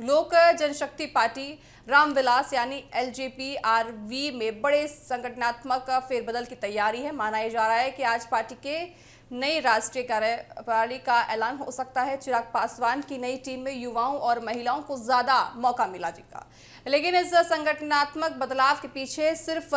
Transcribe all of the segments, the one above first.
लोक जनशक्ति पार्टी रामविलास यानी एलजेपी-आरवी में बड़े संगठनात्मक फेरबदल की तैयारी है। माना जा रहा है कि आज पार्टी के नई राष्ट्रीय कार्यप्रणाली का ऐलान हो सकता है। चिराग पासवान की नई टीम में युवाओं और महिलाओं को ज्यादा मौका मिला जाएगा, लेकिन इस संगठनात्मक बदलाव के पीछे सिर्फ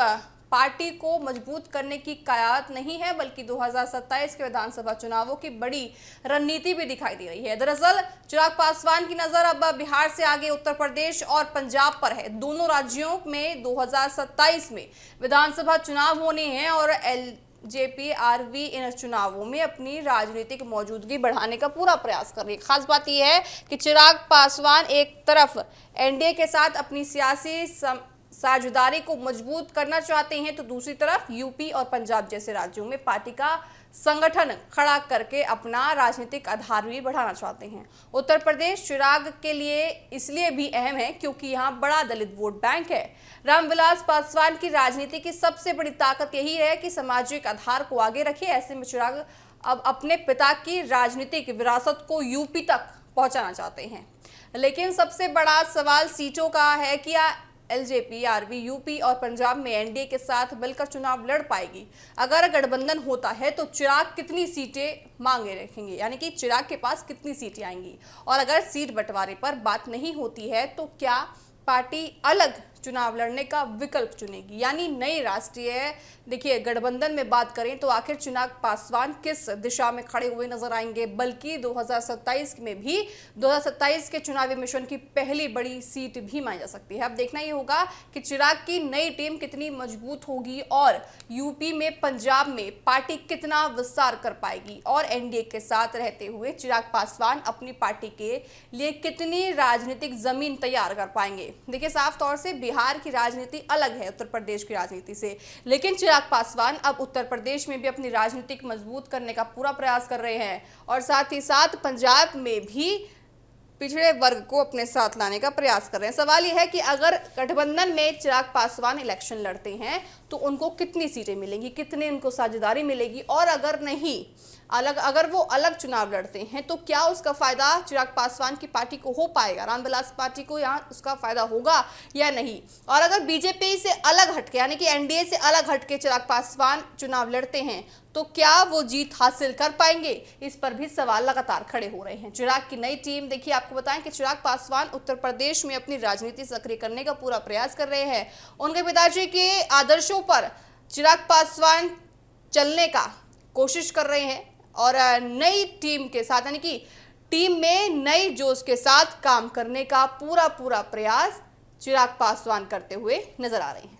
पार्टी को मजबूत करने की कयास नहीं है, बल्कि 2027 के विधानसभा चुनावों की बड़ी रणनीति भी दिखाई दे रही है। दरअसल चिराग पासवान की नजर अब बिहार से आगे उत्तर प्रदेश और पंजाब पर है। दोनों राज्यों में 2027 में विधानसभा चुनाव होने हैं और एलजेपी-आरवी इन चुनावों में अपनी राजनीतिक मौजूदगी बढ़ाने का पूरा प्रयास कर रही है। खास बात यह है कि चिराग पासवान एक तरफ एनडीए के साथ अपनी सियासी साझेदारी को मजबूत करना चाहते हैं, तो दूसरी तरफ यूपी और पंजाब जैसे राज्यों में पार्टी का संगठन खड़ा करके अपना राजनीतिक आधार भी बढ़ाना चाहते हैं। उत्तर प्रदेश चिराग के लिए इसलिए भी अहम है क्योंकि यहां बड़ा दलित वोट बैंक है। रामविलास पासवान की राजनीति की सबसे बड़ी ताकत यही है कि सामाजिक आधार को आगे रखे। ऐसे में चिराग अब अपने पिता की राजनीतिक विरासत को यूपी तक पहुंचाना चाहते हैं। लेकिन सबसे बड़ा सवाल सीटों का है कि एलजेपी-आरवी यूपी और पंजाब में एनडीए के साथ मिलकर चुनाव लड़ पाएगी। अगर गठबंधन होता है तो चिराग कितनी सीटें मांगे रखेंगे, यानी कि चिराग के पास कितनी सीटें आएंगी। और अगर सीट बंटवारे पर बात नहीं होती है तो क्या पार्टी अलग चुनाव लड़ने का विकल्प चुनेगी, यानी नई राष्ट्रीय देखिए गठबंधन में बात करें तो आखिर चिराग पासवान किस दिशा में खड़े हुए नजर आएंगे। बल्कि 2027 में भी 2027 के चुनावी मिशन की पहली बड़ी सीट भी मानी जा सकती है। अब देखना ये होगा कि चिराग की नई टीम कितनी मजबूत होगी और यूपी में पंजाब में पार्टी कितना विस्तार कर पाएगी और एनडीए के साथ रहते हुए चिराग पासवान अपनी पार्टी के लिए कितनी राजनीतिक जमीन तैयार कर पाएंगे। देखिए साफ तौर से बिहार की राजनीति अलग है उत्तर प्रदेश की राजनीति से, लेकिन चिराग पासवान अब उत्तर प्रदेश में भी अपनी राजनीतिक मजबूत करने का पूरा प्रयास कर रहे हैं और साथ ही साथ पंजाब में भी पिछड़े वर्ग को अपने साथ लाने का प्रयास कर रहे हैं। सवाल यह है कि अगर गठबंधन में चिराग पासवान इलेक्शन लड़ते हैं तो उनको कितनी सीटें मिलेंगी, कितनी उनको साझेदारी मिलेगी, और अगर नहीं अगर वो अलग चुनाव लड़ते हैं तो क्या उसका फायदा चिराग पासवान की पार्टी को हो पाएगा, रामविलास पार्टी को यहाँ उसका फायदा होगा या नहीं। और अगर बीजेपी से अलग हटके यानी कि एनडीए से अलग हटके चिराग पासवान चुनाव लड़ते हैं तो क्या वो जीत हासिल कर पाएंगे, इस पर भी सवाल लगातार खड़े हो रहे हैं। चिराग की नई टीम देखिए, आपको बताएं कि चिराग पासवान उत्तर प्रदेश में अपनी राजनीति सक्रिय करने का पूरा प्रयास कर रहे हैं। उनके पिताजी के आदर्शों पर चिराग पासवान चलने का कोशिश कर रहे हैं और नई टीम के साथ यानी कि टीम में नई जोश के साथ काम करने का पूरा प्रयास चिराग पासवान करते हुए नजर आ रहे हैं।